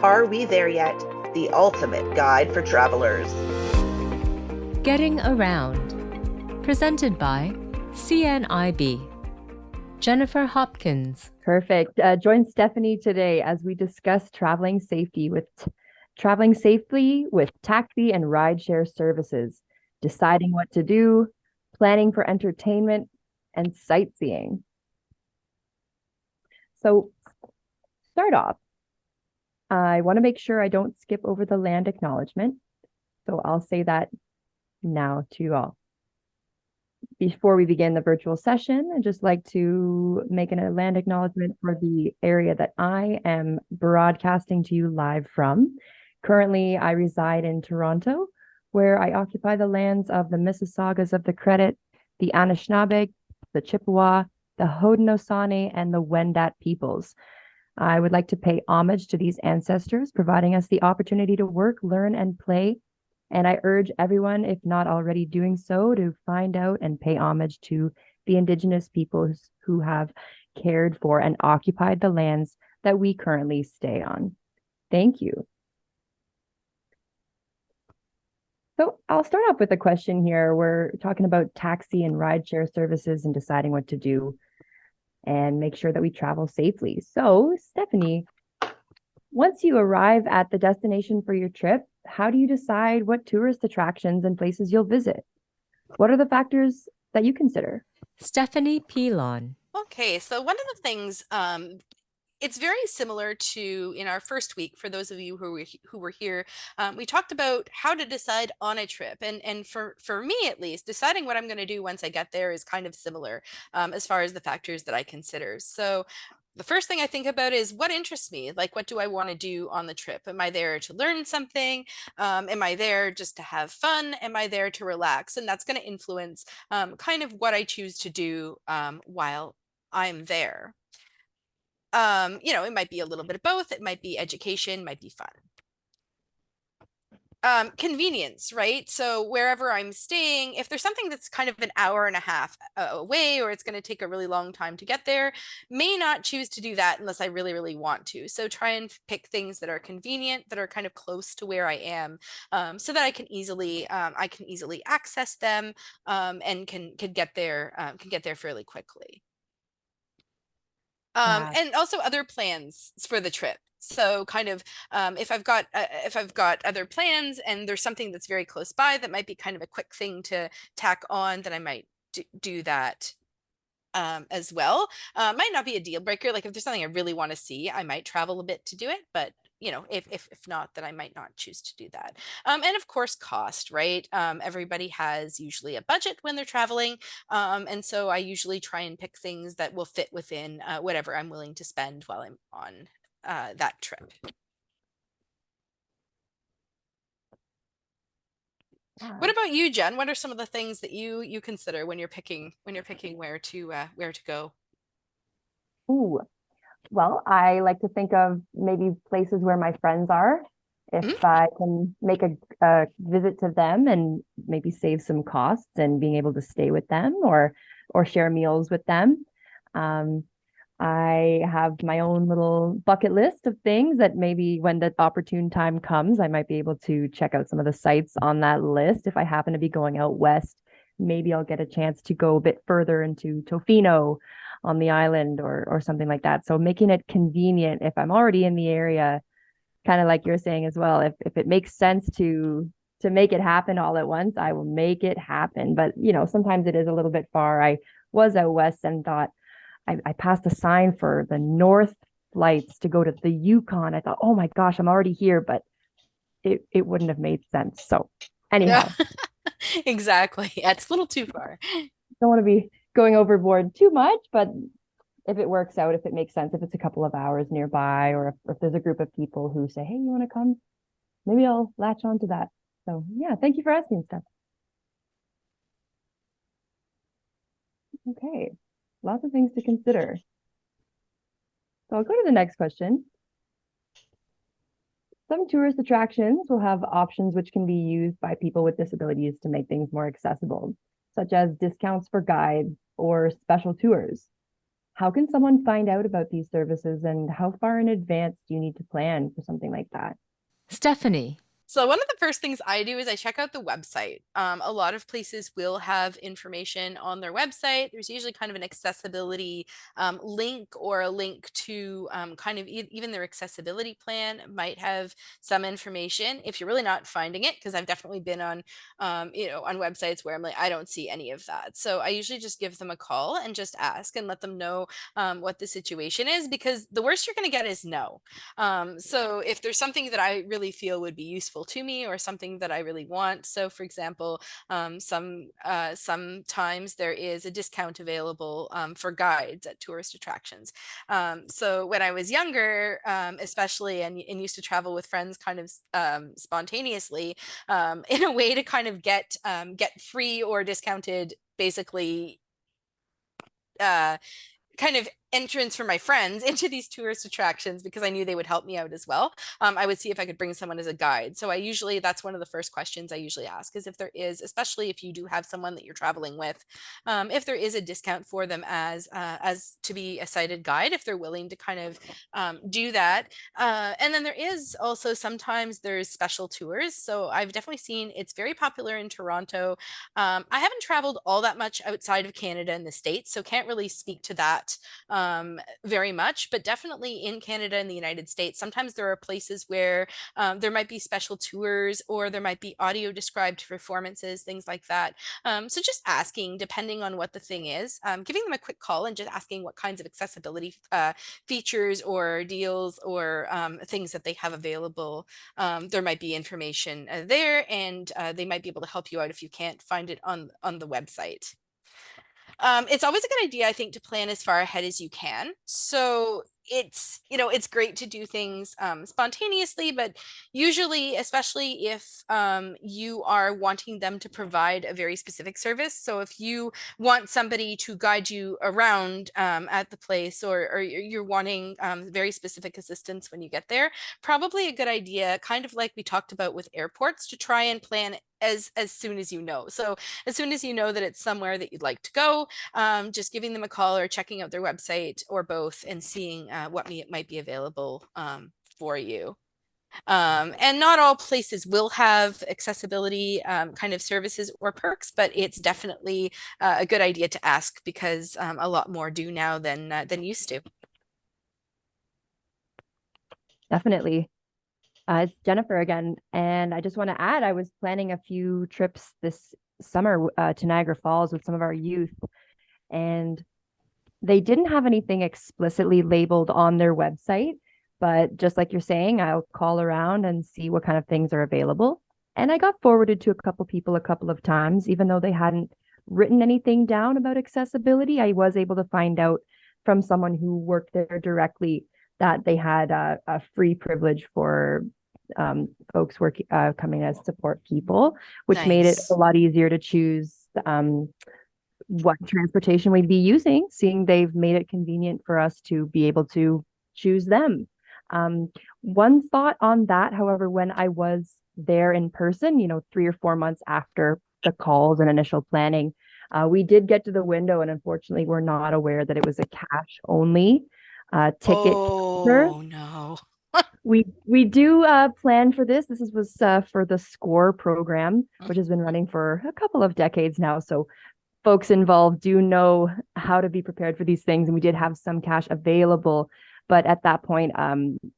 Are We There Yet? The ultimate guide for travelers. Getting Around, presented by CNIB. Jennifer Hopkins. Perfect. Join Stephanie today as we discuss traveling safely with taxi and rideshare services, deciding what to do, planning for entertainment, and sightseeing. So, start off. I want to make sure I don't skip over the land acknowledgement. So I'll say that now to you all. Before we begin the virtual session, I'd just like to make a land acknowledgement for the area that I am broadcasting to you live from. Currently, I reside in Toronto, where I occupy the lands of the Mississaugas of the Credit, the Anishinaabe, the Chippewa, the Haudenosaunee, and the Wendat peoples. I would like to pay homage to these ancestors, providing us the opportunity to work, learn, and play. And I urge everyone, if not already doing so, to find out and pay homage to the Indigenous peoples who have cared for and occupied the lands that we currently stay on. Thank you. So I'll start off with a question here. We're talking about taxi and rideshare services and deciding what to do and make sure that we travel safely. So, Stephanie, once you arrive at the destination for your trip, how do you decide what tourist attractions and places you'll visit? What are the factors that you consider? Stephanie Pilon. Okay, so one of the things, it's very similar to in our first week. For those of you who were here, we talked about how to decide on a trip, and for me at least, deciding what I'm going to do once I get there is kind of similar as far as the factors that I consider. So the first thing I think about is what interests me. Like, what do I want to do on the trip? Am I there to learn something? Am I there just to have fun? Am I there to relax? And that's going to influence kind of what I choose to do while I'm there. It might be a little bit of both. It might be education, might be fun. Convenience, right? So wherever I'm staying, if there's something that's kind of an hour and a half away, or it's going to take a really long time to get there, may not choose to do that unless I really, really want to. So try and pick things that are convenient, that are kind of close to where I am, so that I can easily access them, and can get there fairly quickly. And also other plans for the trip. So kind of if I've got other plans and there's something that's very close by that might be kind of a quick thing to tack on, then I might do that as well. Might not be a deal breaker. Like if there's something I really want to see, I might travel a bit to do it, but if not, then I might not choose to do that. And of course, cost, right? Everybody has usually a budget when they're traveling. And so I usually try and pick things that will fit within whatever I'm willing to spend while I'm on that trip. What about you, Jen? What are some of the things that you consider when you're picking where to go? Ooh, well, I like to think of maybe places where my friends are. If I can make a visit to them and maybe save some costs and being able to stay with them or share meals with them. I have my own little bucket list of things that maybe when the opportune time comes, I might be able to check out some of the sites on that list. If I happen to be going out west, maybe I'll get a chance to go a bit further into Tofino on the island or something like that. So making it convenient if I'm already in the area, kind of like you're saying as well, if it makes sense to make it happen all at once, I will make it happen. But sometimes it is a little bit far. I was out west and thought I passed a sign for the north flights to go to the Yukon. I thought, oh my gosh, I'm already here, but it wouldn't have made sense. So anyhow. Exactly. Yeah, it's a little too far. Don't want to be going overboard too much, but if it works out, if it makes sense, if it's a couple of hours nearby, or if there's a group of people who say, hey, you want to come? Maybe I'll latch on to that. So yeah, thank you for asking, Steph. Okay, lots of things to consider. So I'll go to the next question. Some tourist attractions will have options which can be used by people with disabilities to make things more accessible, such as discounts for guides or special tours. How can someone find out about these services, and how far in advance do you need to plan for something like that? Stephanie. So one of the first things I do is I check out the website. A lot of places will have information on their website. There's usually kind of an accessibility link, or a link to kind of even their accessibility plan might have some information. If you're really not finding it, because I've definitely been on, on websites where I'm like, I don't see any of that. So I usually just give them a call and just ask and let them know what the situation is, because the worst you're going to get is no. So if there's something that I really feel would be useful to me, or something that I really want, so for example, sometimes there is a discount available for guides at tourist attractions. So when I was younger, especially, and used to travel with friends kind of spontaneously, in a way to kind of get free or discounted, basically, uh, kind of entrance for my friends into these tourist attractions, because I knew they would help me out as well. I would see if I could bring someone as a guide. So that's one of the first questions I usually ask, is if there is, especially if you do have someone that you're traveling with, if there is a discount for them as to be a sighted guide, if they're willing to kind of do that. And then there is also sometimes there's special tours. So I've definitely seen it's very popular in Toronto. I haven't traveled all that much outside of Canada and the States, so can't really speak to that very much, but definitely in Canada and the United States, sometimes there are places where there might be special tours, or there might be audio described performances, things like that. So just asking, depending on what the thing is, giving them a quick call and just asking what kinds of accessibility features or deals, or things that they have available. There might be information there, and they might be able to help you out if you can't find it on the website. It's always a good idea, I think, to plan as far ahead as you can. So it's great to do things spontaneously, but usually, especially if you are wanting them to provide a very specific service. So if you want somebody to guide you around at the place, or you're wanting very specific assistance when you get there, probably a good idea, kind of like we talked about with airports, to try and plan as soon as you know. So as soon as you know that it's somewhere that you'd like to go, just giving them a call or checking out their website, or both, and seeing what might be available for you. And not all places will have accessibility kind of services or perks, but it's definitely a good idea to ask, because a lot more do now than used to. Definitely. It's Jennifer again, and I just want to add, I was planning a few trips this summer to Niagara Falls with some of our youth, and they didn't have anything explicitly labeled on their website, but just like you're saying, I'll call around and see what kind of things are available. And I got forwarded to a couple people a couple of times, even though they hadn't written anything down about accessibility. I was able to find out from someone who worked there directly that they had a free privilege for folks coming as support people, which made it Nice. a lot easier to choose what transportation we'd be using, seeing they've made it convenient for us to be able to choose them. One thought on that, however, when I was there in person, 3 or 4 months after the calls and initial planning, we did get to the window, and unfortunately, we're not aware that it was a cash only ticket counter. Oh no. We do plan for this. This was for the SCORE program, which has been running for a couple of decades now. So folks involved do know how to be prepared for these things, and we did have some cash available. But at that point,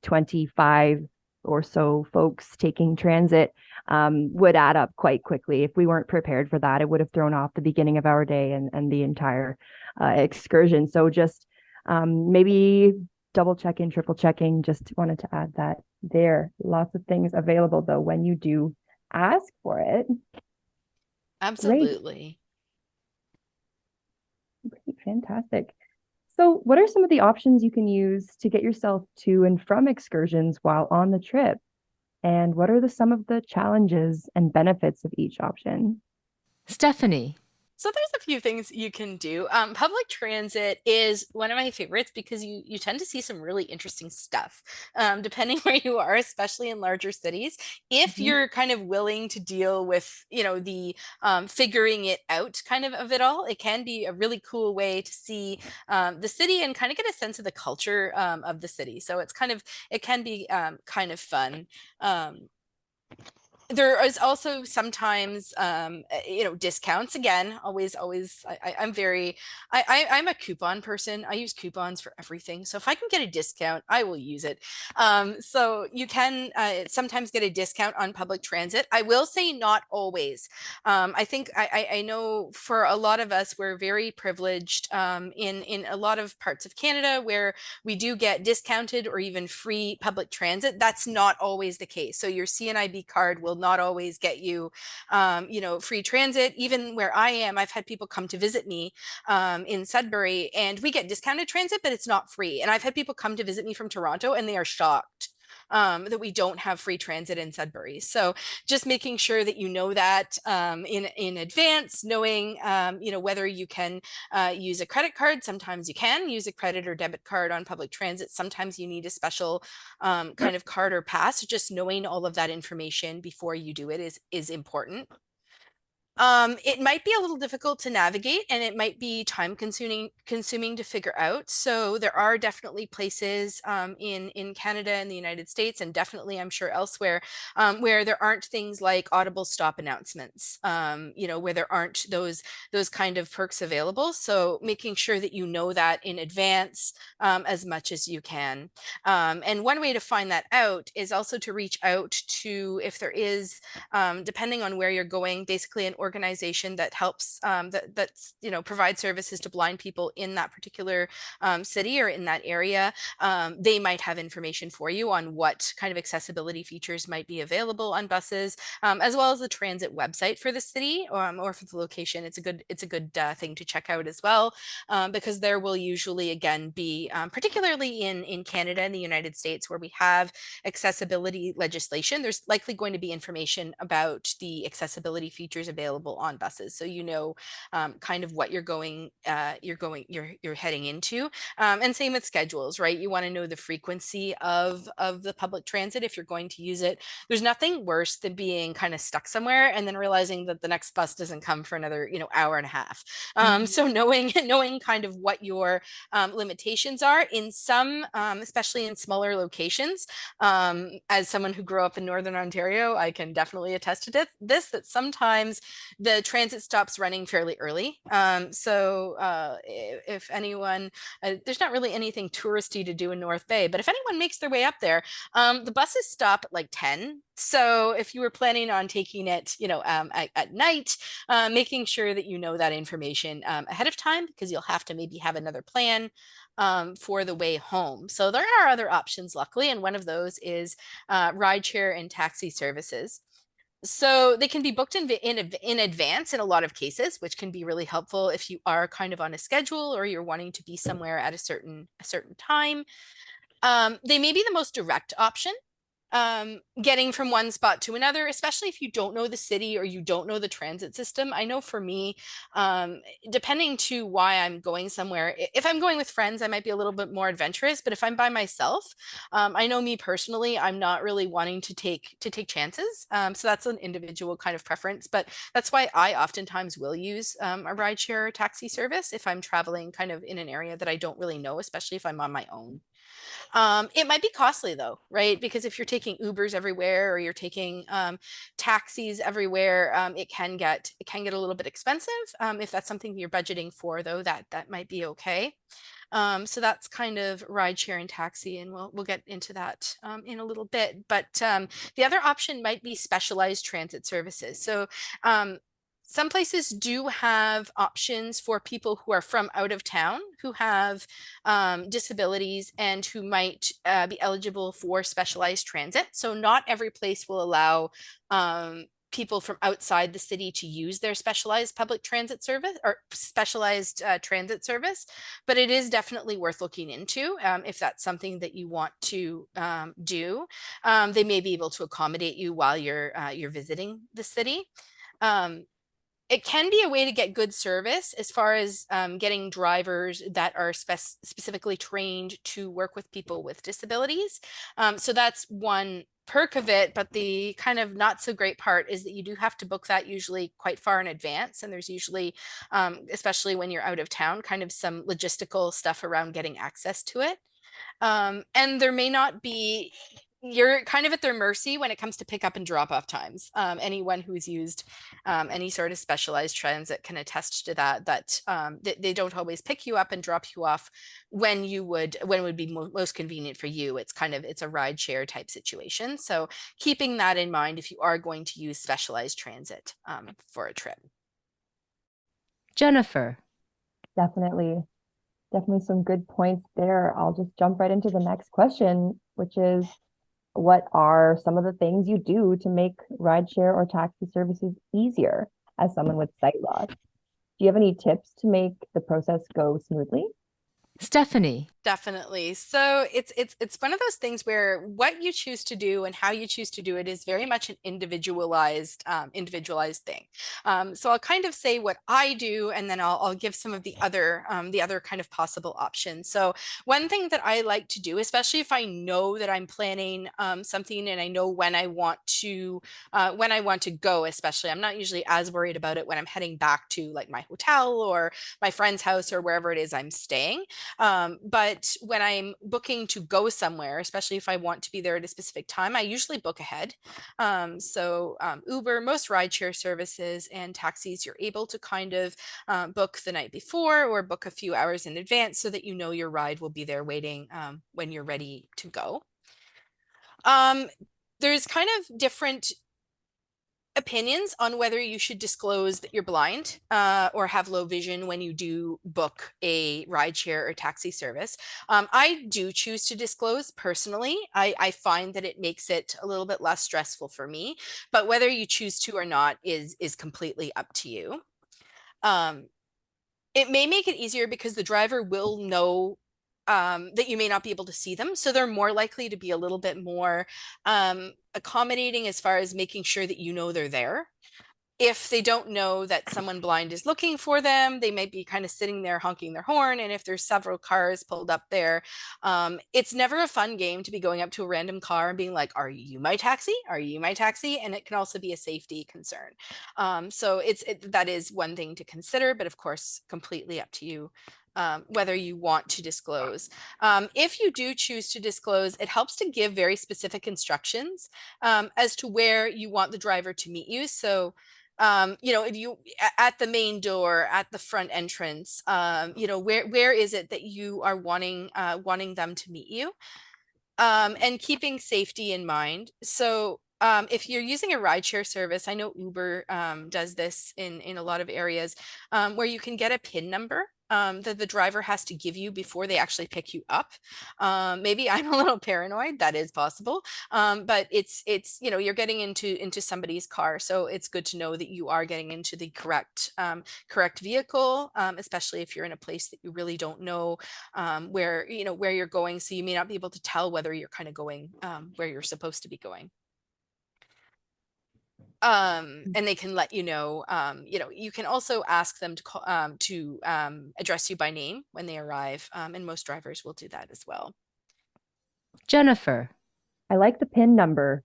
25 or so folks taking transit would add up quite quickly. If we weren't prepared for that, it would have thrown off the beginning of our day and the entire excursion. So just maybe double checking, triple checking. Just wanted to add that there. Lots of things available, though, when you do ask for it. Absolutely. Great, fantastic. So, what are some of the options you can use to get yourself to and from excursions while on the trip? And what are some of the challenges and benefits of each option? Stephanie. So there's a few things you can do. Public transit is one of my favorites because you tend to see some really interesting stuff, depending where you are, especially in larger cities. If Mhm. you're kind of willing to deal with, the figuring it out of it all, it can be a really cool way to see the city and kind of get a sense of the culture of the city. So it can be kind of fun. Um, there is also sometimes discounts. Again, always I'm a coupon person. I use coupons for everything, so if I can get a discount, I will use it. So you can sometimes get a discount on public transit. I will say not always. I think I know for a lot of us, we're very privileged in a lot of parts of Canada where we do get discounted or even free public transit. That's not always the case. So your CNIB card will not always get you, free transit. Even where I am, I've had people come to visit me in Sudbury, and we get discounted transit, but it's not free. And I've had people come to visit me from Toronto, and they are shocked that we don't have free transit in Sudbury. So just making sure that you know that in advance, knowing whether you can use a credit card. Sometimes you can use a credit or debit card on public transit. Sometimes you need a special kind of card or pass. Just knowing all of that information before you do it is important. It might be a little difficult to navigate, and it might be time consuming to figure out. So there are definitely places in Canada and the United States, and definitely I'm sure elsewhere, where there aren't things like audible stop announcements, where there aren't those kind of perks available. So making sure that you know that in advance as much as you can. And one way to find that out is also to reach out to, if there is, depending on where you're going, basically an organization that helps that's provides services to blind people in that particular city or in that area. They might have information for you on what kind of accessibility features might be available on buses, as well as the transit website for the city, or for the location. It's a good thing to check out as well, because there will usually again be, particularly in Canada and the United States, where we have accessibility legislation, there's likely going to be information about the accessibility features available on buses, so kind of what you're heading into. And same with schedules, right? You want to know the frequency of the public transit if you're going to use it. There's nothing worse than being kind of stuck somewhere and then realizing that the next bus doesn't come for another hour and a half. So knowing kind of what your limitations are in some, especially in smaller locations. As someone who grew up in Northern Ontario, I can definitely attest to this, that sometimes the transit stops running fairly early. If anyone, there's not really anything touristy to do in North Bay, but if anyone makes their way up there, the buses stop at like 10. So if you were planning on taking it, at night, making sure that you know that information ahead of time, because you'll have to maybe have another plan for the way home. So there are other options, luckily, and one of those is rideshare and taxi services. So they can be booked in advance in a lot of cases, which can be really helpful if you are kind of on a schedule or you're wanting to be somewhere at a certain time. They may be the most direct option, getting from one spot to another, especially if you don't know the city or you don't know the transit system. I know for me, depending to why I'm going somewhere, if I'm going with friends, I might be a little bit more adventurous, but if I'm by myself, I know me personally, I'm not really wanting to take chances. So that's an individual kind of preference, but that's why I oftentimes will use a rideshare or taxi service if I'm traveling kind of in an area that I don't really know, especially if I'm on my own. It might be costly though, right? Because if you're taking Ubers everywhere or you're taking taxis everywhere, it can get a little bit expensive. If that's something you're budgeting for, though, that might be okay. So that's kind of ride share and taxi, and we'll get into that in a little bit. But the other option might be specialized transit services. So some places do have options for people who are from out of town, who have disabilities and who might be eligible for specialized transit. So not every place will allow people from outside the city to use their specialized public transit service or specialized transit service, but it is definitely worth looking into if that's something that you want to do. They may be able to accommodate you while you're visiting the city. Um, it can be a way to get good service as far as getting drivers that are specifically trained to work with people with disabilities. So that's one perk of it, but the kind of not so great part is that you do have to book that usually quite far in advance, and there's usually, especially when you're out of town, kind of some logistical stuff around getting access to it. And there may not be, you're kind of at their mercy when it comes to pick up and drop off times. Anyone who's used any sort of specialized transit can attest to that, that they don't always pick you up and drop you off when it would be most convenient for you. It's kind of, it's a ride share type situation. So keeping that in mind if you are going to use specialized transit for a trip. Jennifer. Definitely some good points there. I'll just jump right into the next question, which is, what are some of the things you do to make rideshare or taxi services easier as someone with sight loss? Do you have any tips to make the process go smoothly? Stephanie. Definitely. So it's one of those things where what you choose to do and how you choose to do it is very much an individualized thing. So I'll kind of say what I do, and then I'll give some of the other kind of possible options. So one thing that I like to do, especially if I know that I'm planning something and I know when I want to go, especially, I'm not usually as worried about it when I'm heading back to like my hotel or my friend's house or wherever it is I'm staying. But when I'm booking to go somewhere, especially if I want to be there at a specific time, I usually book ahead. So Uber, most rideshare services and taxis, you're able to kind of book the night before or book a few hours in advance so that you know your ride will be there waiting when you're ready to go. There's kind of different opinions on whether you should disclose that you're blind or have low vision when you do book a rideshare or taxi service. I do choose to disclose personally. I find that it makes it a little bit less stressful for me, but whether you choose to or not is completely up to you. It may make it easier because the driver will know that you may not be able to see them. So they're more likely to be a little bit more accommodating as far as making sure that you know they're there. If they don't know that someone blind is looking for them, they might be kind of sitting there honking their horn. And if there's several cars pulled up there, it's never a fun game to be going up to a random car and being like, "Are you my taxi? Are you my taxi?" And it can also be a safety concern. So that is one thing to consider, but of course, completely up to you. Whether you want to disclose. If you do choose to disclose, it helps to give very specific instructions as to where you want the driver to meet you. So if you at the main door, at the front entrance, where is it that you are wanting them to meet you, and keeping safety in mind. So if you're using a rideshare service, I know Uber does this in a lot of areas where you can get a PIN number that the driver has to give you before they actually pick you up. Maybe I'm a little paranoid, that is possible. But it's you're getting into somebody's car. So it's good to know that you are getting into the correct vehicle, especially if you're in a place that you really don't know where you're going. So you may not be able to tell whether you're kind of going where you're supposed to be going. And they can let you know, you can also ask them to call, to address you by name when they arrive. And most drivers will do that as well. Jennifer. I like the PIN number.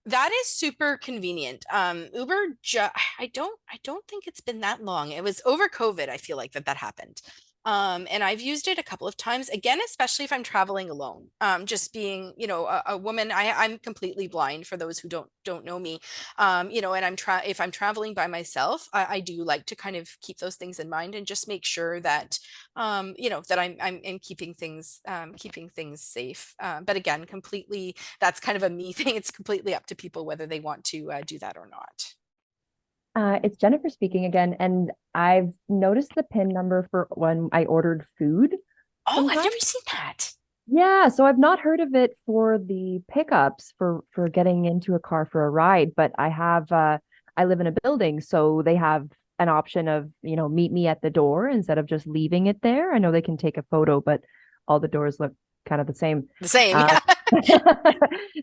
That is super convenient. Uber, I don't think it's been that long. It was over COVID. I feel like that happened. And I've used it a couple of times, again, especially if I'm traveling alone. Just being, a woman, I'm completely blind for those who don't know me. And if I'm traveling by myself, I do like to kind of keep those things in mind and just make sure that, that I'm keeping things safe. But again, completely, that's kind of a me thing. It's completely up to people whether they want to do that or not. It's Jennifer speaking again, and I've noticed the PIN number for when I ordered food. Oh, sometimes. I've never seen that. Yeah, so I've not heard of it for the pickups for getting into a car for a ride, but I have I live in a building, so they have an option of, meet me at the door instead of just leaving it there. I know they can take a photo, but all the doors look kind of the same. The same, yeah.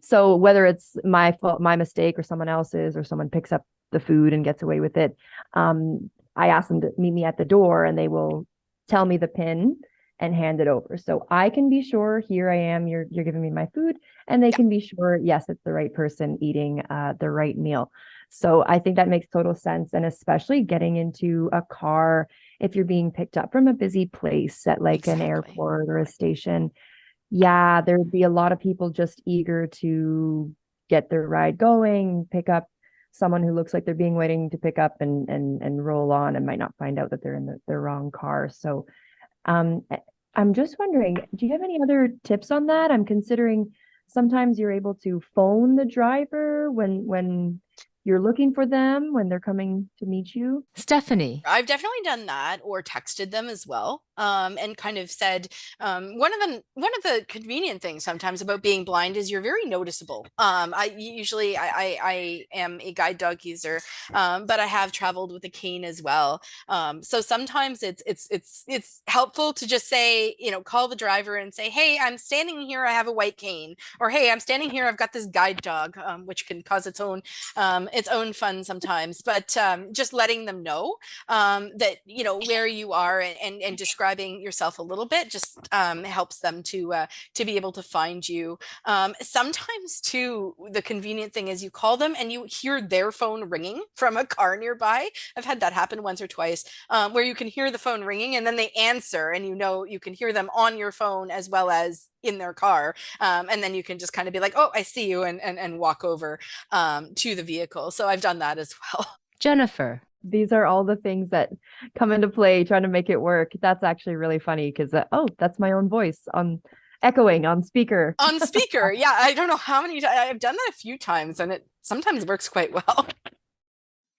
So whether it's my fault, my mistake, or someone else's, or someone picks up the food and gets away with it. I ask them to meet me at the door and they will tell me the PIN and hand it over. So I can be sure, here I am, you're giving me my food, and they can be sure, yes, it's the right person eating the right meal. So I think that makes total sense. And especially getting into a car, if you're being picked up from a busy place at like an airport or a station, yeah, there would be a lot of people just eager to get their ride going, pick up someone who looks like they're being waiting to pick up and roll on, and might not find out that they're in the wrong car. So I'm just wondering, do you have any other tips on that? I'm considering sometimes you're able to phone the driver when you're looking for them, when they're coming to meet you. Stephanie. I've definitely done that, or texted them as well, and kind of said, one of the convenient things sometimes about being blind is you're very noticeable. I am a guide dog user, but I have traveled with a cane as well. So sometimes it's helpful to just say, call the driver and say, hey, I'm standing here, I have a white cane, or hey, I'm standing here, I've got this guide dog, which can cause its own fun sometimes. But just letting them know that where you are, and describing yourself a little bit just helps them to be able to find you. Sometimes too, the convenient thing is you call them and you hear their phone ringing from a car nearby. I've had that happen once or twice, where you can hear the phone ringing and then they answer, and you can hear them on your phone as well as in their car, and then you can just kind of be like, oh, I see you, and walk over to the vehicle. So I've done that as well. Jennifer. These are all the things that come into play trying to make it work. That's actually really funny because that's my own voice on echoing on speaker. On speaker, yeah. I don't know how many I've done that a few times, and it sometimes works quite well.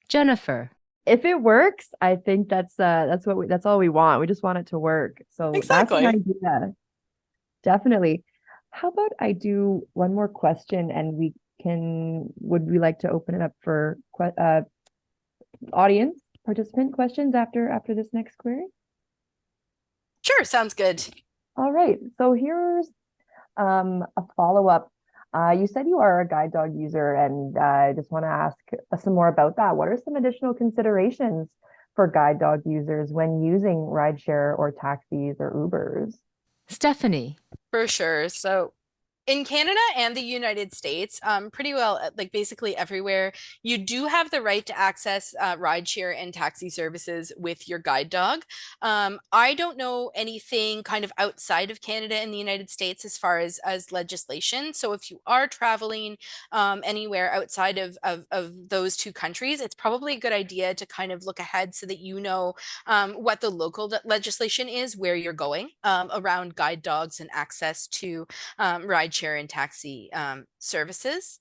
Jennifer. If it works, I think that's all we want. We just want it to work. So Exactly. That's an idea. Definitely. How about I do one more question, and would we like to open it up for audience participant questions after this next query? Sure, sounds good. All right. So here's a follow-up. You said you are a guide dog user, and I just want to ask some more about that. What are some additional considerations for guide dog users when using rideshare or taxis or Ubers? Stephanie. For sure. So in Canada and the United States, pretty well, like basically everywhere, you do have the right to access rideshare and taxi services with your guide dog. I don't know anything kind of outside of Canada and the United States as far as legislation. So if you are traveling anywhere outside of those two countries, it's probably a good idea to kind of look ahead so that what the local legislation is where you're going around guide dogs and access to rideshare and taxi services.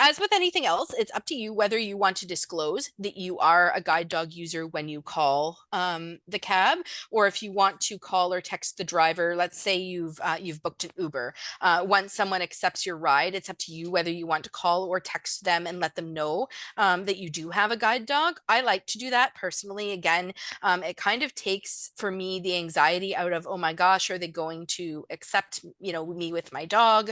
As with anything else, it's up to you whether you want to disclose that you are a guide dog user when you call the cab, or if you want to call or text the driver. Let's say you've booked an Uber. Once someone accepts your ride, it's up to you whether you want to call or text them and let them know that you do have a guide dog. I like to do that personally. Again, it kind of takes, for me, the anxiety out of, oh my gosh, are they going to accept me with my dog?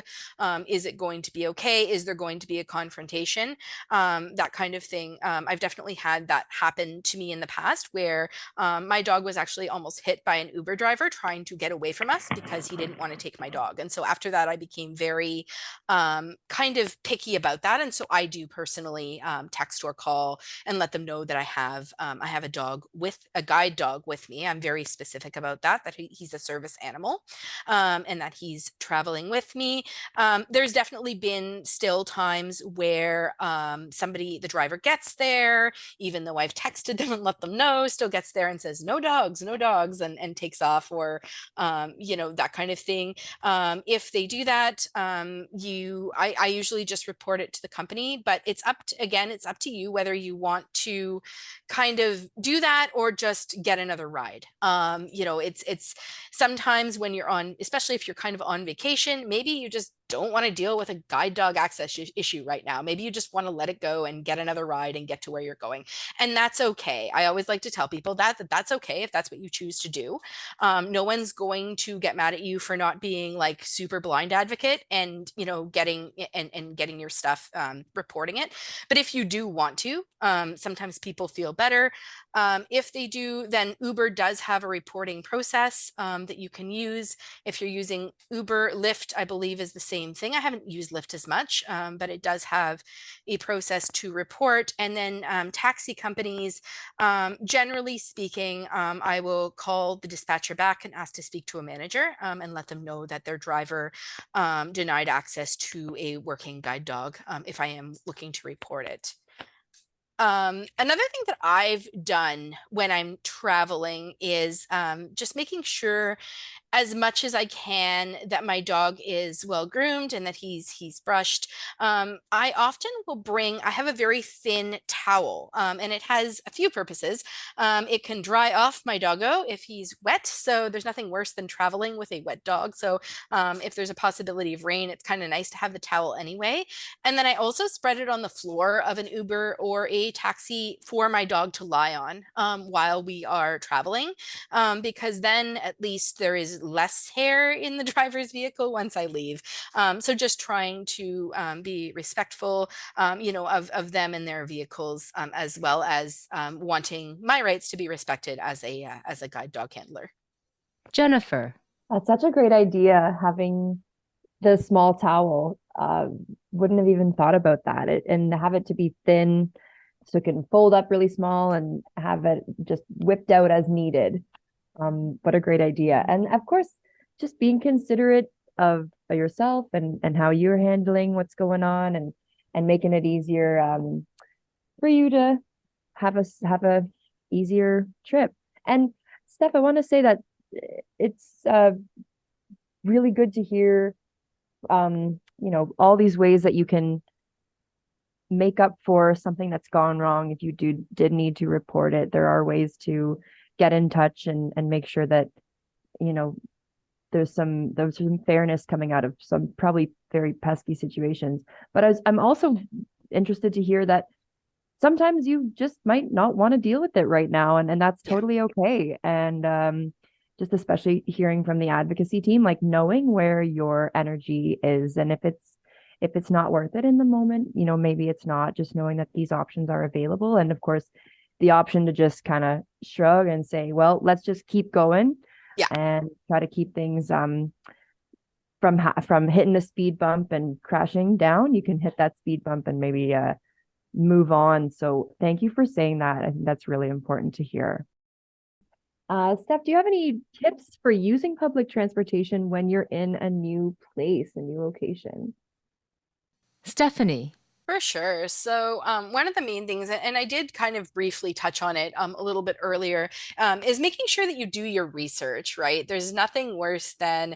Is it going to be okay? Is there going to be a confrontation? That kind of thing. I've definitely had that happen to me in the past, where my dog was actually almost hit by an Uber driver trying to get away from us because he didn't want to take my dog. And so after that, I became very kind of picky about that. And so I do personally text or call and let them know that I have a guide dog with me. I'm very specific about that he's a service animal, and that he's traveling with me. There's definitely been still times where the driver gets there, even though I've texted them and let them know, still gets there and says, no dogs, no dogs, and takes off, or, that kind of thing. If they do that, I usually just report it to the company, but it's up to you whether you want to kind of do that or just get another ride. It's sometimes when you're especially if you're kind of on vacation, maybe you just don't want to deal with a guide dog access issue right now. Maybe you just want to let it go and get another ride and get to where you're going. And that's okay. I always like to tell people that that's okay if that's what you choose to do. No one's going to get mad at you for not being like super blind advocate and, you know, getting your stuff, reporting it. But if you do want to, sometimes people feel better. If they do, then Uber does have a reporting process that you can use. If you're using Uber, Lyft, I believe, is the same thing. I haven't used Lyft as much, but it does have a process to report. And then taxi companies, generally speaking, I will call the dispatcher back and ask to speak to a manager and let them know that their driver denied access to a working guide dog if I am looking to report it. Another thing that I've done when I'm traveling is just making sure as much as I can that my dog is well groomed and that he's brushed. I often will bring, I have a very thin towel and it has a few purposes. It can dry off my doggo if he's wet. So there's nothing worse than traveling with a wet dog. So if there's a possibility of rain, it's kind of nice to have the towel anyway. And then I also spread it on the floor of an Uber or a taxi for my dog to lie on while we are traveling, because then at least there is less hair in the driver's vehicle once I leave. So just trying to be respectful, you know, of them and their vehicles, as well as wanting my rights to be respected as a guide dog handler. Jennifer, That's such a great idea, having the small towel. Wouldn't have even thought about that. And have it to be thin so it can fold up really small and have it just whipped out as needed. What a great idea. And of course, just being considerate of yourself and how you're handling what's going on and making it easier for you to have a easier trip. And Steph, I want to say that it's really good to hear you know, all these ways that you can make up for something that's gone wrong. If you did need to report it, there are ways to get in touch and make sure that, you know, there's some fairness coming out of some probably very pesky situations. But I'm also interested to hear that sometimes you just might not want to deal with it right now, and that's totally okay. And just especially hearing from the advocacy team, like knowing where your energy is, and if it's not worth it in the moment, you know, maybe it's not, just knowing that these options are available. And of course, the option to just kind of shrug and say, well, let's just keep going, Yeah. and try to keep things from hitting the speed bump and crashing down. You can hit that speed bump and maybe move on. So thank you for saying that. I think that's really important to hear. Steph, do you have any tips for using public transportation when you're in a new place, a new location? Stephanie, For sure. So, one of the main things, and I did kind of briefly touch on it a little bit earlier, is making sure that you do your research, right? There's nothing worse than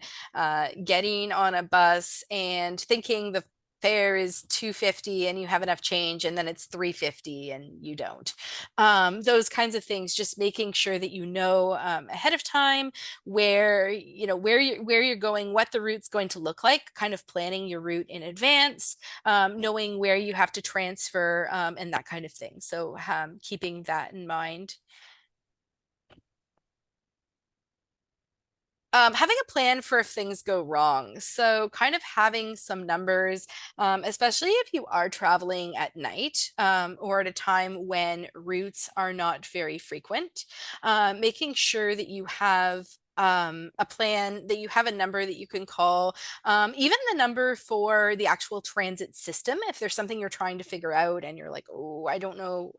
getting on a bus and thinking the fare is 250 and you have enough change and then it's 350 and you don't. Those kinds of things, just making sure that you know ahead of time where, you know, where you're going, what the route's going to look like, kind of planning your route in advance, knowing where you have to transfer, and that kind of thing. So keeping that in mind. Having a plan for if things go wrong. So kind of having some numbers, especially if you are traveling at night, or at a time when routes are not very frequent, making sure that you have a plan, that you have a number that you can call, even the number for the actual transit system. If there's something you're trying to figure out and you're like, oh, I don't know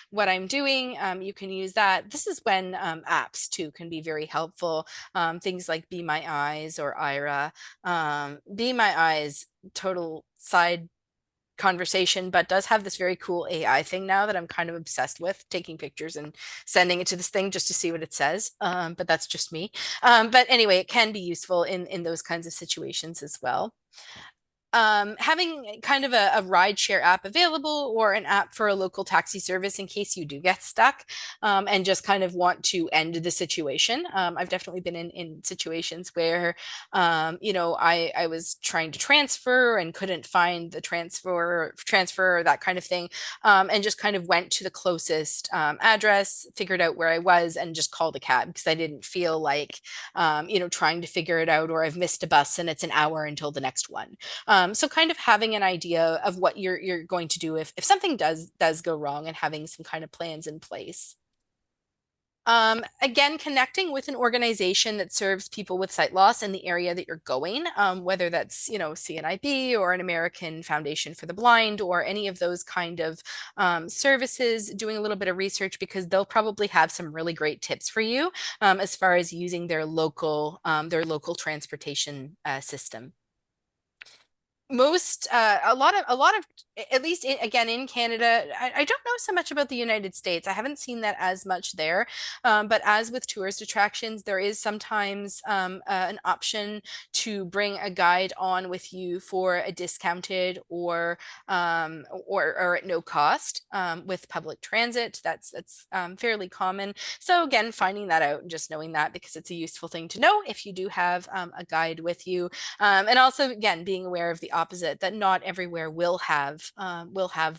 what I'm doing, you can use that. This is when apps too can be very helpful. Things like Be My Eyes or Ira. Be My Eyes, total side conversation, but does have this very cool AI thing now that I'm kind of obsessed with, taking pictures and sending it to this thing just to see what it says. But that's just me. But anyway, it can be useful in those kinds of situations as well. having kind of a ride share app available or an app for a local taxi service in case you do get stuck and just kind of want to end the situation. I've definitely been in situations where, I was trying to transfer and couldn't find the transfer, that kind of thing, and just kind of went to the closest address, figured out where I was, and just called a cab because I didn't feel like, trying to figure it out, or I've missed a bus and it's an hour until the next one. So kind of having an idea of what you're going to do if something does go wrong, and having some kind of plans in place. Again, connecting with an organization that serves people with sight loss in the area that you're going, whether that's, CNIB or an American Foundation for the Blind or any of those kind of services, doing a little bit of research because they'll probably have some really great tips for you as far as using their local transportation system. A lot of at least again in Canada, I don't know so much about the United States. I haven't seen that as much there, but as with tourist attractions, there is sometimes an option to bring a guide on with you for a discounted or at no cost with public transit. That's fairly common. So again, finding that out and just knowing that, because it's a useful thing to know if you do have a guide with you, and also again being aware of the opposite, that not everywhere will have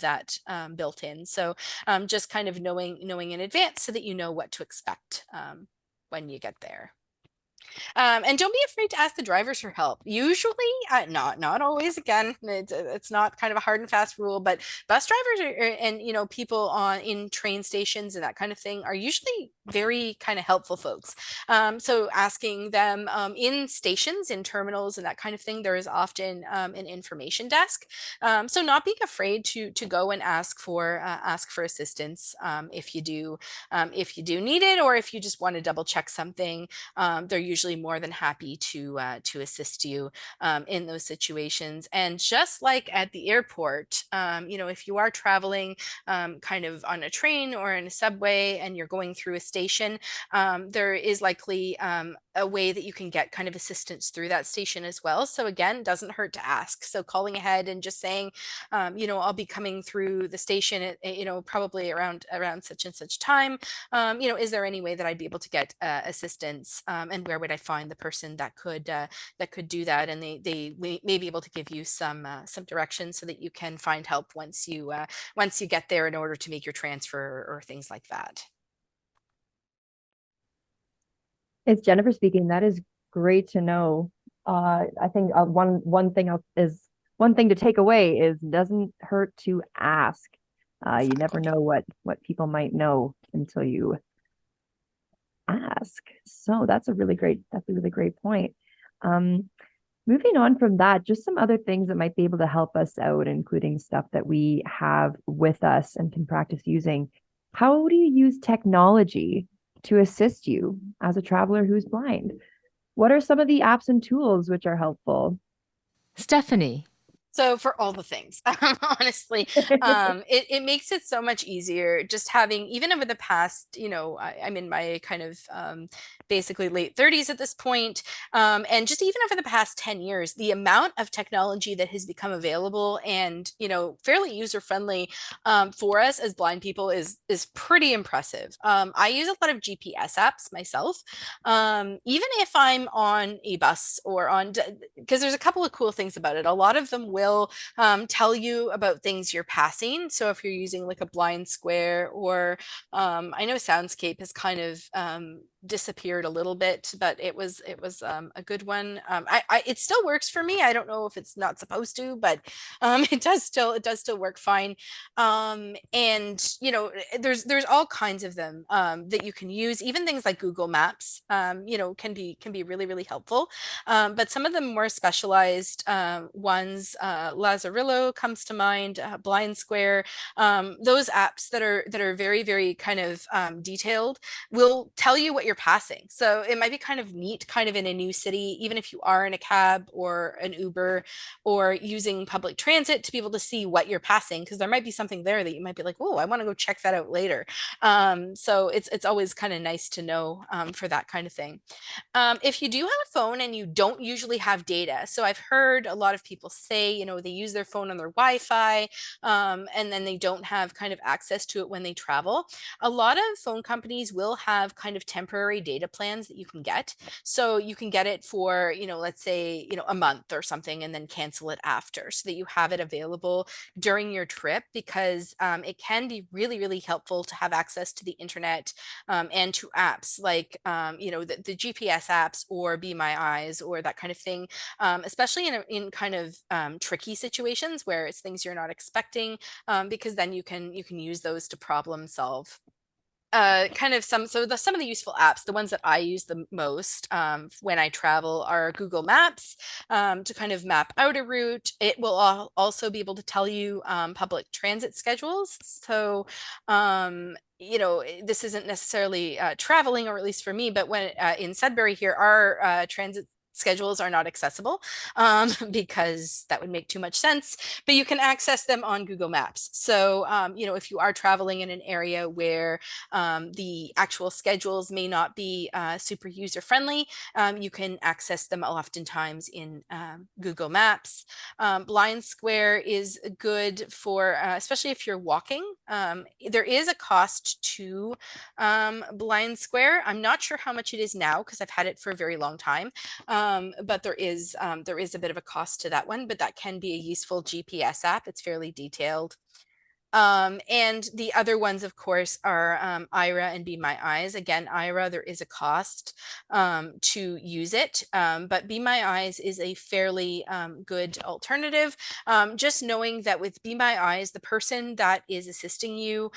that built in. So just kind of knowing in advance so that you know what to expect when you get there. And don't be afraid to ask the drivers for help. Usually, not always. Again, it's not kind of a hard and fast rule, but bus drivers and people in train stations and that kind of thing are usually very kind of helpful folks. So asking them in stations, in terminals, and that kind of thing, there is often an information desk. So not being afraid to go and ask for assistance if you do need it, or if you just want to double check something. They're usually more than happy to assist you in those situations. And just like at the airport, if you are traveling kind of on a train or in a subway and you're going through a station, there is likely a way that you can get kind of assistance through that station as well. So again, doesn't hurt to ask. So calling ahead and just saying, I'll be coming through the station at, probably around such and such time. Is there any way that I'd be able to get assistance? And where would I find the person that could do that? And they may be able to give you some directions so that you can find help once you get there in order to make your transfer or things like that. It's Jennifer speaking. That is great to know. I think one thing to take away is doesn't hurt to ask. You never know what people might know until you ask. So that's a really great point. Moving on from that, just some other things that might be able to help us out, including stuff that we have with us and can practice using. How do you use technology to assist you as a traveler who's blind? What are some of the apps and tools which are helpful? Stephanie. So for all the things, honestly, it makes it so much easier just having, even over the past, I'm in my kind of basically late 30s at this point, and just even over the past 10 years, the amount of technology that has become available and, fairly user-friendly for us as blind people is pretty impressive. I use a lot of GPS apps myself, even if I'm on a bus or because there's a couple of cool things about it. A lot of them will tell you about things you're passing. So if you're using like a blind square, or I know Soundscape has kind of disappeared a little bit, but it was a good one. It still works for me. I don't know if it's not supposed to, but it does still work fine. And there's all kinds of them that you can use. Even things like Google Maps can be really, really helpful. But some of the more specialized ones, Lazarillo comes to mind, Blind Square, those apps that are very, very kind of detailed will tell you what you're passing. So it might be kind of neat, kind of in a new city, even if you are in a cab or an Uber or using public transit, to be able to see what you're passing, because there might be something there that you might be like, oh, I want to go check that out later. So it's always kind of nice to know for that kind of thing. If you do have a phone and you don't usually have data, so I've heard a lot of people say, you know, they use their phone on their Wi-Fi, and then they don't have kind of access to it when they travel. A lot of phone companies will have kind of temporary data plans that you can get. So you can get it for, you know, let's say, you know, a month or something, and then cancel it after, so that you have it available during your trip, because it can be really, really helpful to have access to the internet and to apps like, you know, the GPS apps or Be My Eyes or that kind of thing, especially in kind of tricky situations where it's things you're not expecting, because then you can use those to problem solve. Kind of some of the useful apps, the ones that I use the most when I travel, are Google Maps, to kind of map out a route. It will also be able to tell you public transit schedules. So you know, this isn't necessarily traveling, or at least for me, but when in Sudbury here, our transit schedules are not accessible, because that would make too much sense, but you can access them on Google Maps. So, you know, if you are traveling in an area where the actual schedules may not be super user friendly, you can access them oftentimes in Google Maps. Blind Square is good for, especially if you're walking. There is a cost to Blind Square. I'm not sure how much it is now, because I've had it for a very long time. But there is a bit of a cost to that one, but that can be a useful GPS app. It's fairly detailed. And the other ones, of course, are Ira and Be My Eyes. Again, Ira, there is a cost to use it, but Be My Eyes is a fairly good alternative. Just knowing that with Be My Eyes, the person that is assisting you,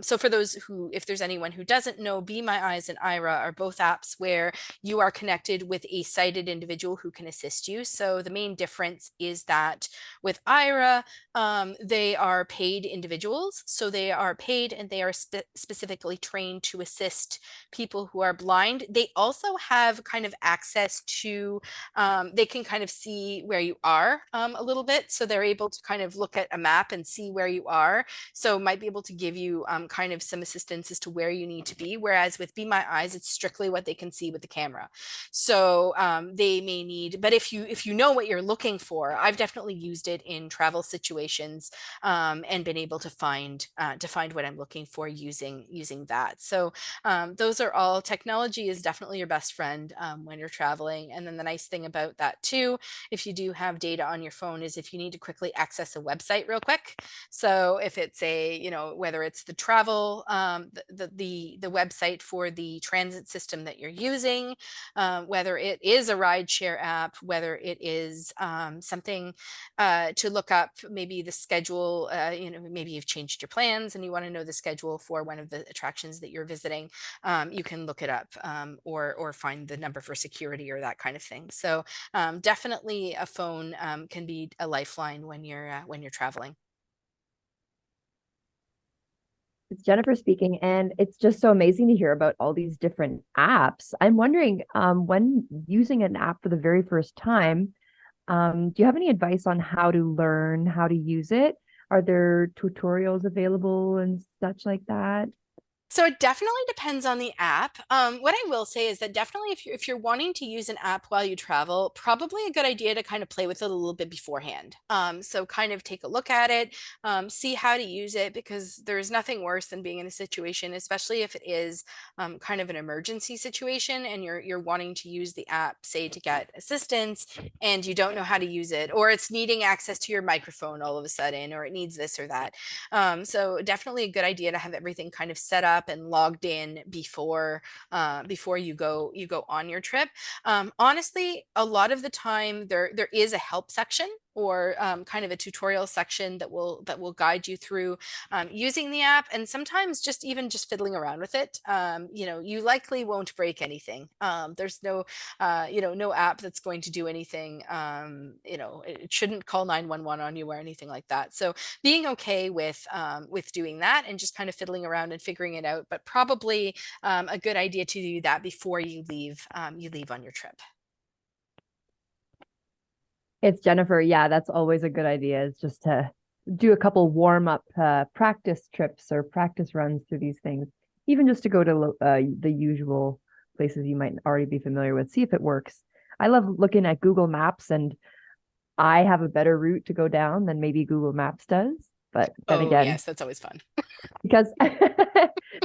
so for those who, if there's anyone who doesn't know, Be My Eyes and Ira are both apps where you are connected with a sighted individual who can assist you. So the main difference is that with Ira, they are paid individuals. So they are paid and they are specifically trained to assist people who are blind. They also have kind of access to, they can kind of see where you are a little bit. So they're able to kind of look at a map and see where you are. So might be able to give you kind of some assistance as to where you need to be. Whereas with Be My Eyes, it's strictly what they can see with the camera. So they may need, but if you know what you're looking for, I've definitely used it in travel situations, and been able to find what I'm looking for using that. So those are all, technology is definitely your best friend when you're traveling. And then the nice thing about that too, if you do have data on your phone, is if you need to quickly access a website real quick. So if it's a, you know, whether it's the travel, the website for the transit system that you're using, whether it is a rideshare app, whether it is something to look up maybe the schedule, you know, maybe you've changed your plans and you want to know the schedule for one of the attractions that you're visiting, you can look it up, or find the number for security or that kind of thing. So definitely a phone can be a lifeline when you're traveling. It's Jennifer speaking, and it's just so amazing to hear about all these different apps. I'm wondering, when using an app for the very first time, do you have any advice on how to learn how to use it? Are there tutorials available and such like that? So it definitely depends on the app. What I will say is that definitely if you're wanting to use an app while you travel, probably a good idea to kind of play with it a little bit beforehand. So kind of take a look at it, see how to use it, because there's nothing worse than being in a situation, especially if it is kind of an emergency situation and you're wanting to use the app, say to get assistance, and you don't know how to use it, or it's needing access to your microphone all of a sudden, or it needs this or that. So definitely a good idea to have everything kind of set up and logged in before you go on your trip. Honestly, a lot of the time there is a help section or kind of a tutorial section that will guide you through using the app, and sometimes just even just fiddling around with it. You likely won't break anything. There's no app that's going to do anything. It shouldn't call 911 on you or anything like that. So being okay with doing that and just kind of fiddling around and figuring it out, but probably a good idea to do that before you leave on your trip. It's Jennifer. Yeah, that's always a good idea, is just to do a couple warm up practice trips or practice runs through these things, even just to go to the usual places you might already be familiar with, see if it works. I love looking at Google Maps, and I have a better route to go down than maybe Google Maps does. But then Oh, again, yes, that's always fun. because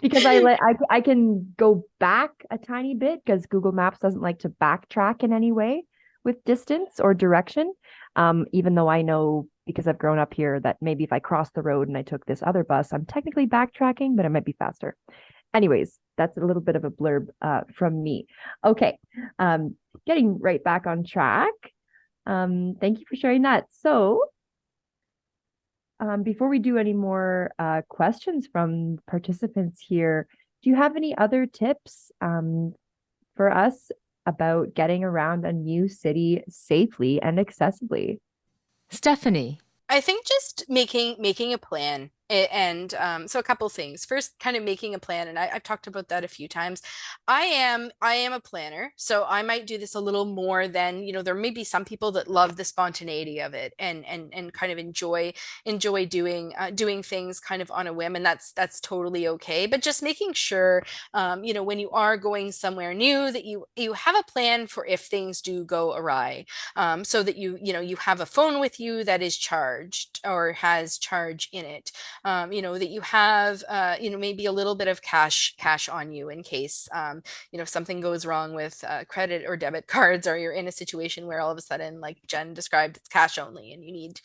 because I can go back a tiny bit, because Google Maps doesn't like to backtrack in any way with distance or direction. Even though I know, because I've grown up here, that maybe if I crossed the road and I took this other bus, I'm technically backtracking, but it might be faster. Anyways, that's a little bit of a blurb from me. Okay, getting right back on track. Thank you for sharing that. So before we do any more questions from participants here, do you have any other tips for us about getting around a new city safely and accessibly? Stephanie. I think just making a plan. And so a couple things. First, kind of making a plan, and I've talked about that a few times. I am a planner, so I might do this a little more than, there may be some people that love the spontaneity of it and kind of enjoy doing things kind of on a whim, and that's totally okay. But just making sure, when you are going somewhere new, that you have a plan for if things do go awry, so that you have a phone with you that is charged or has charge in it, that you have, maybe a little bit of cash on you in case, something goes wrong with credit or debit cards, or you're in a situation where all of a sudden, like Jen described, it's cash only, and you need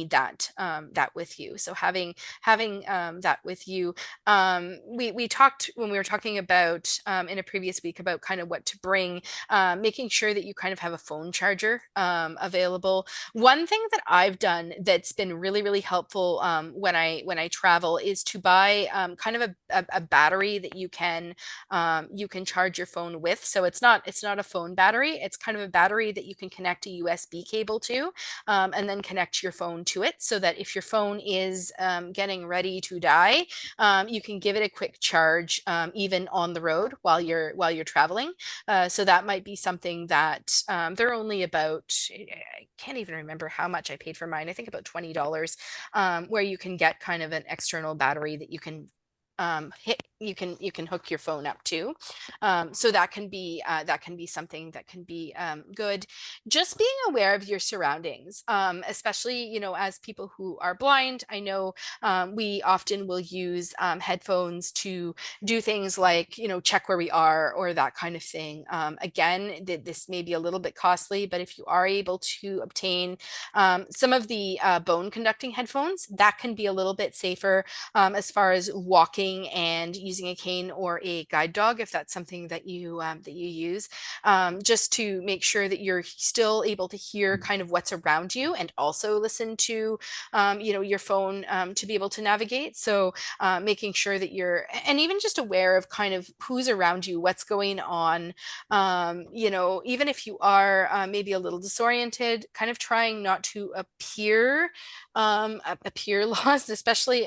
that with you. So having that with you. We talked when we were talking about, in a previous week, about kind of what to bring, making sure that you kind of have a phone charger available. One thing that I've done that's been really, really helpful, when I travel, is to buy kind of a battery that you can charge your phone with. So it's not a phone battery. It's kind of a battery that you can connect a USB cable to, and then connect your phone to it, so that if your phone is getting ready to die, you can give it a quick charge, even on the road while you're traveling. So that might be something that, they're only about, I can't even remember how much I paid for mine. I think about $20, where you can get kind of an external battery that you can hook your phone up to. So that can be something that can be good. Just being aware of your surroundings, especially, as people who are blind. I know, we often will use headphones to do things like, check where we are, or that kind of thing. Again, this may be a little bit costly, but if you are able to obtain some of the bone conducting headphones, that can be a little bit safer, as far as walking and using a cane or a guide dog, if that's something that you use, just to make sure that you're still able to hear kind of what's around you, and also listen to, your phone, to be able to navigate. So making sure that and even just aware of kind of who's around you, what's going on. Even if you are maybe a little disoriented, kind of trying not to appear lost, especially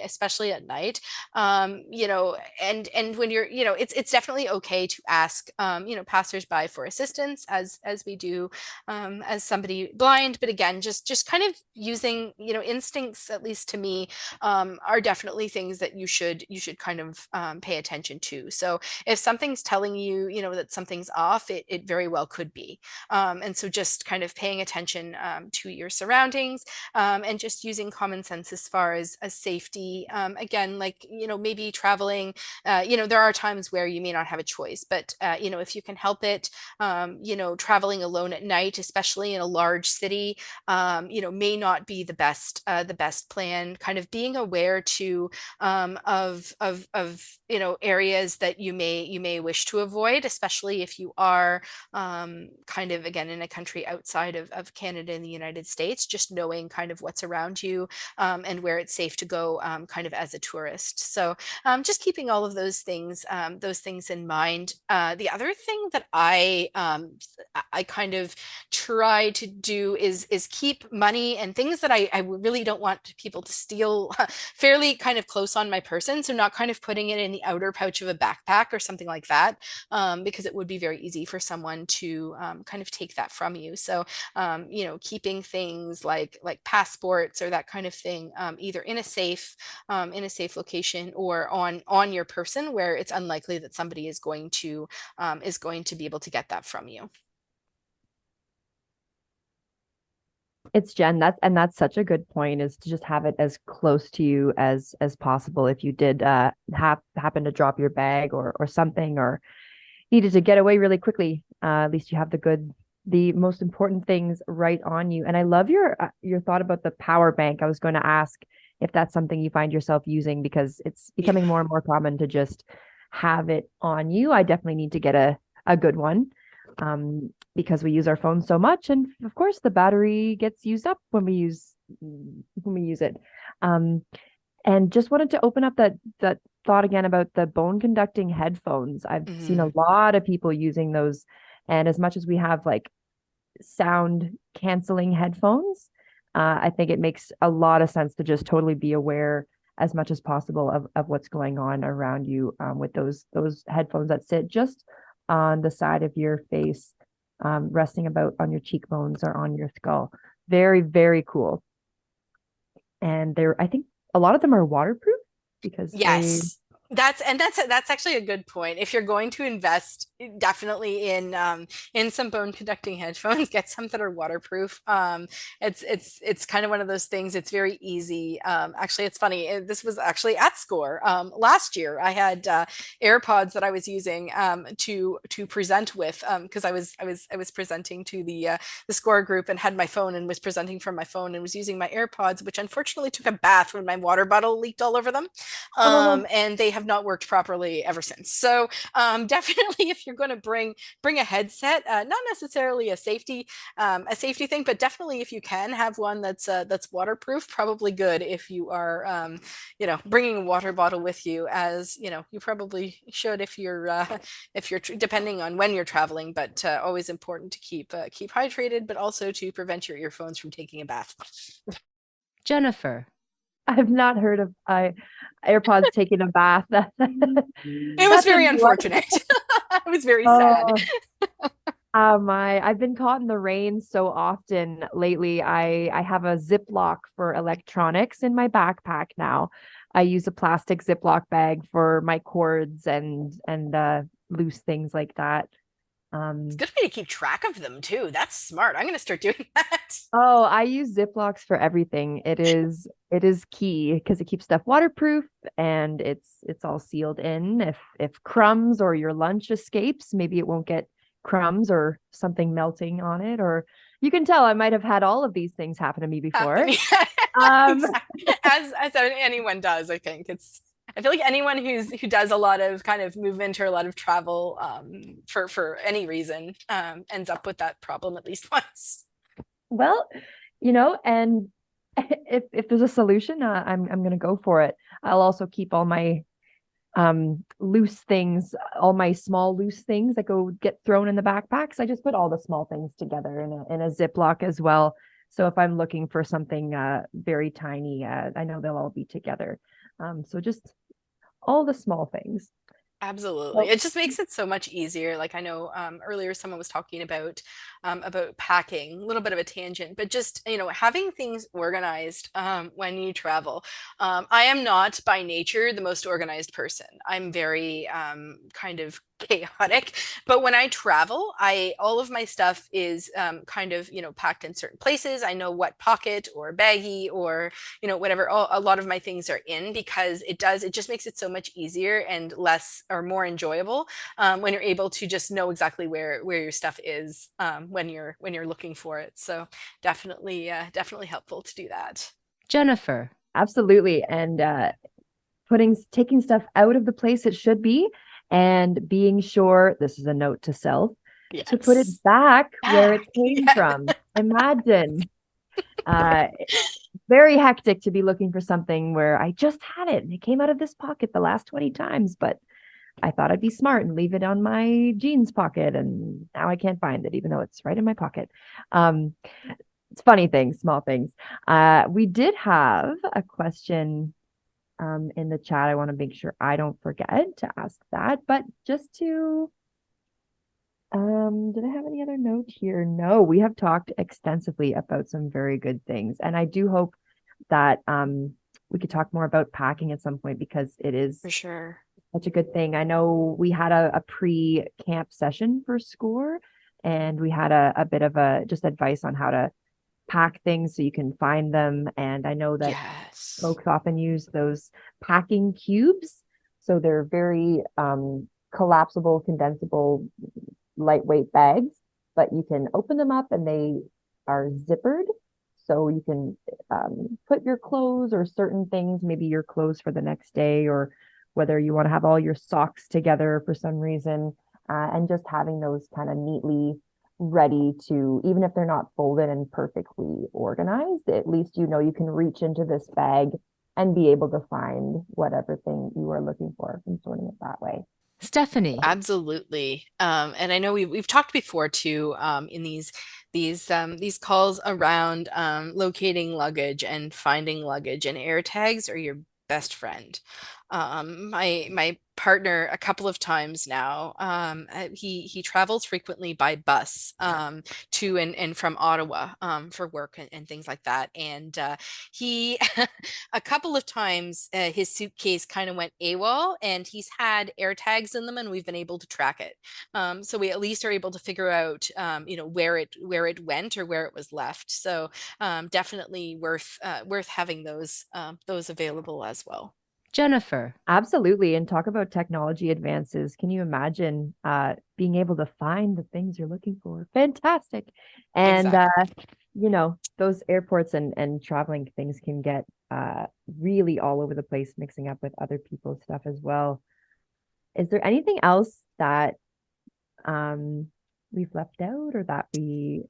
at night. And when it's definitely okay to ask, passersby for assistance, as we do, as somebody blind. But again, just kind of using, instincts, at least to me, are definitely things that you should kind of pay attention to. So if something's telling you, that something's off, it very well could be. And so just kind of paying attention to your surroundings, and just using common sense as far as safety. Again, like, maybe traveling there are times where you may not have a choice, but if you can help it, traveling alone at night, especially in a large city, may not be the best plan. Kind of being aware too, of areas that you may wish to avoid, especially if you are kind of, again, in a country outside of Canada and the United States, just knowing kind of what's around you, and where it's safe to go, kind of as a tourist. So just keeping all of those things in mind. The other thing that I kind of try to do is keep money and things that I really don't want people to steal fairly kind of close on my person. So not kind of putting it in the outer pouch of a backpack or something like that, because it would be very easy for someone to kind of take that from you. So keeping things like passports or that kind of thing, either in a safe location or on your person, where it's unlikely that somebody is going to be able to get that from you. It's Jen. That's such a good point, is to just have it as close to you as possible. If you did happen to drop your bag or something, or needed to get away really quickly, at least you have the most important things right on you. And I love your thought about the power bank. I was going to ask if that's something you find yourself using, because it's becoming more and more common to just have it on you. I definitely need to get a good one, because we use our phones so much, and of course the battery gets used up when we use it. And just wanted to open up that thought again about the bone conducting headphones. I've seen a lot of people using those, and as much as we have like sound canceling headphones, I think it makes a lot of sense to just totally be aware as much as possible of what's going on around you, with those headphones that sit just on the side of your face, resting about on your cheekbones or on your skull. Very, very cool. And I think a lot of them are waterproof, because Yes. That's actually a good point. If you're going to invest, definitely in some bone conducting headphones, get some that are waterproof. It's kind of one of those things. It's very easy. Actually, it's funny. This was actually at SCORE last year. I had AirPods that I was using to present with, because I was presenting to the SCORE group, and had my phone and was presenting from my phone, and was using my AirPods, which unfortunately took a bath when my water bottle leaked all over them, and they have not worked properly ever since. So definitely, if you're going to bring a headset, not necessarily a safety thing, but definitely if you can have one that's waterproof, probably good if you are bringing a water bottle with you, as you probably should if you're depending on when you're traveling, but always important to keep hydrated, but also to prevent your earphones from taking a bath. Jennifer. I've not heard of AirPods taking a bath. It was very unfortunate. It was very sad. I've been caught in the rain so often lately. I have a Ziploc for electronics in my backpack now. I use a plastic Ziploc bag for my cords and loose things like that. It's a good way to keep track of them too. That's smart. I'm going to start doing that. Oh, I use Ziplocs for everything. It is key, because it keeps stuff waterproof, and it's all sealed in. If crumbs or your lunch escapes, maybe it won't get crumbs or something melting on it. Or you can tell I might have had all of these things happen to me before. Exactly. As anyone does, I think. I feel like anyone who does a lot of kind of movement or a lot of travel, for any reason, ends up with that problem at least once. Well, and if there's a solution, I'm gonna go for it. I'll also keep all my loose things, all my small loose things that get thrown in the backpacks. I just put all the small things together in a Ziploc as well. So if I'm looking for something very tiny, I know they'll all be together. So just all the small things. Absolutely. It just makes it so much easier. Like, I know earlier someone was talking about packing, a little bit of a tangent, but just, having things organized when you travel. I am not by nature the most organized person. I'm very kind of chaotic. But when I travel, all of my stuff is kind of, packed in certain places. I know what pocket or baggie or, whatever a lot of my things are in, because it just makes it so much easier and less or more enjoyable when you're able to just know exactly where your stuff is when you're looking for it. So definitely helpful to do that. Jennifer. Absolutely. And taking stuff out of the place it should be and being sure, this is a note to self, to put it Yes. back where it Back. came Yeah. from. Imagine. Very hectic to be looking for something where I just had it and it came out of this pocket the last 20 times, but I thought I'd be smart and leave it on my jeans pocket, and now I can't find it, even though it's right in my pocket. It's funny things, small things. We did have a question in the chat. I want to make sure I don't forget to ask that, but just to did I have any other note here? No, we have talked extensively about some very good things, and I do hope that we could talk more about packing at some point, because it is For sure. such a good thing. I know we had a pre-camp session for SCORE, and we had a bit of a just advice on how to pack things so you can find them. And I know that Yes. folks often use those packing cubes. So they're very collapsible, condensable, lightweight bags, but you can open them up and they are zippered. So you can put your clothes or certain things, maybe your clothes for the next day, or whether you want to have all your socks together for some reason, and just having those kind of neatly ready to, even if they're not folded and perfectly organized, at least you can reach into this bag and be able to find whatever thing you are looking for from sorting it that way. Stephanie. Absolutely. And I know we've talked before too, in these calls around locating luggage and finding luggage, and air tags are your best friend. My partner, a couple of times now, he travels frequently by bus to and from Ottawa for work and things like that. And he a couple of times his suitcase kind of went AWOL, and he's had air tags in them, and we've been able to track it. So we at least are able to figure out, where it went or where it was left. So definitely worth having those available as well. Jennifer. Absolutely. And talk about technology advances. Can you imagine being able to find the things you're looking for? Fantastic. And Exactly. those airports and traveling things can get really all over the place, mixing up with other people's stuff as well. Is there anything else that we've left out, or that we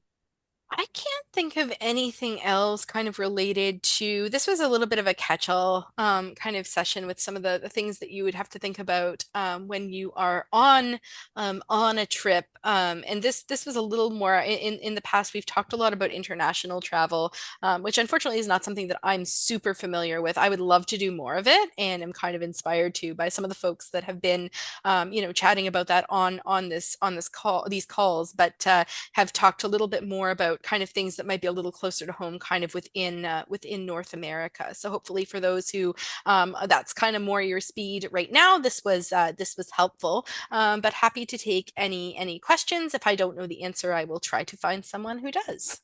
I can't think of anything else kind of related to this. Was a little bit of a catch-all kind of session with some of the things that you would have to think about when you are on a trip. And this was a little more in the past. We've talked a lot about international travel, which unfortunately is not something that I'm super familiar with. I would love to do more of it, and I'm kind of inspired to by some of the folks that have been chatting about that on this call, these calls, but have talked a little bit more about kind of things that might be a little closer to home, kind of within North America. So hopefully for those who that's kind of more your speed right now, this was helpful. But happy to take any questions. If I don't know the answer, I will try to find someone who does.